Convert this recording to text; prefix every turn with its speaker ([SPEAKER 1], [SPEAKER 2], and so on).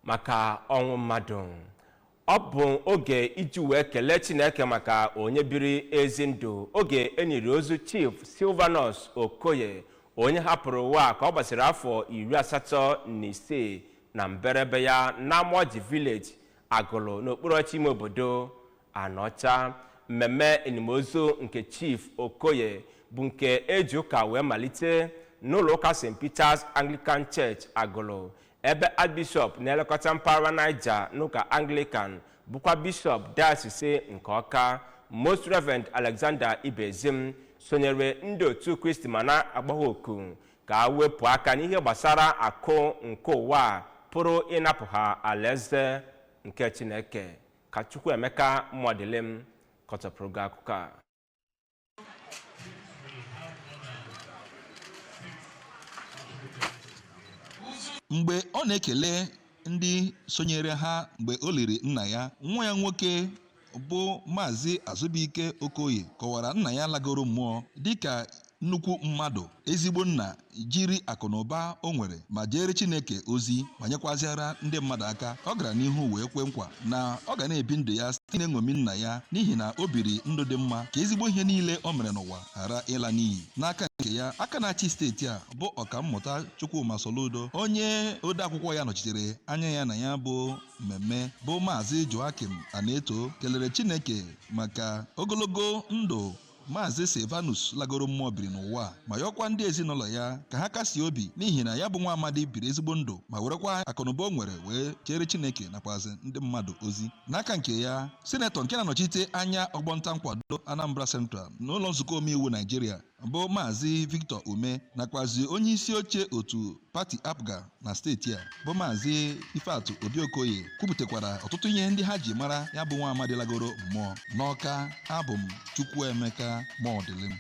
[SPEAKER 1] maka ọnwụ mmadụ. Ọ bụ oge iji wee kelee Chineke maka onye biri ezi ndụ oge enyiri ozu Chief Silvanus Okoye onye hapụrụ ụwa ka ọ gbasiri afọ 85 na mberebe ya na Moji Village Agụlụ n'okpuru ọchị ime obodo Anọcha. Mmemme enimozu nke Chief Okoye bụ nke eji ụka wee malite n'ụlọ ụka St. Peter's Anglican Church Agụlụ, ebe Archbishop na-elekọta mpaghara Niger n'ụka Anglican bụkwa Bishop Diocese nke Ọka Most Reverend Alexander Ibezim sonyere ndị otu Kristi ma na-agbagha oku ka wepụ aka n'ihe gbasara akụ nke ụwa pụrụ ịnapụ ha alaeze nke Chineke. Ka Chukwuemeka Mmodilim kọtọpụrụ gị akụkọ a.
[SPEAKER 2] Mgbe ọ na-ekele ndị sonyere ha mgbe o liri nna ya, nwa ya nwoke bụ Maazị Azubike Okoye kọwara nna ya lagoro mmụọ dịka nnukwu mmadụ, ezigbo nna jiri akụnụba o nwere ma jere Chineke ozi ma nyekwaziara ndị mmadụ aka. Ọ gara n'ihu wee kwe nkwa na ọ ga na-ebi ndụ ya site n'eṅomi nna ya n'ihi na o biri ndụ dị mma ka ezigbo ihe niile o mere n'ụwa ghara ịla n'iyi. N'aka nke ya, aka na-achị steeti a bụ Ọkammụta Chukwuma Soludo, onye odeakwụkwọ ya nọchitere anya ya na ya bụ mmemme bụ Maazị Joakim Aneto, kelere Chineke maka ogologo ndụ Maazị Silvanus lagoro mmụọ biri n'ụwa ma yọkwa ndị ezinụlọ ya ka ha kasie obi n'ihi na ya bụ nwa amadi biri ezigbo ndụ ma werekwa akụnụba o nwere wee chere Chineke nakwazi ndị mmadụ ozi. N'aka nke ya, Sinetọ nke na-anọchite anya ọgbọnta nkwado Anambra Central n'ụlọ nzukọ omeiwu Naijiria bụ Maazị Victor Ume nakwazi onye isi oche otu pati APGA na steeti a bụ Maazị Ifeatụ Obi Okoye kwupụtakwara ọtụtụ ihe ndị ha ji mara ya bụ nwa amadi lagoro mmụọ. N'Ọka, abụ m Chukwuemeka Mmodilim.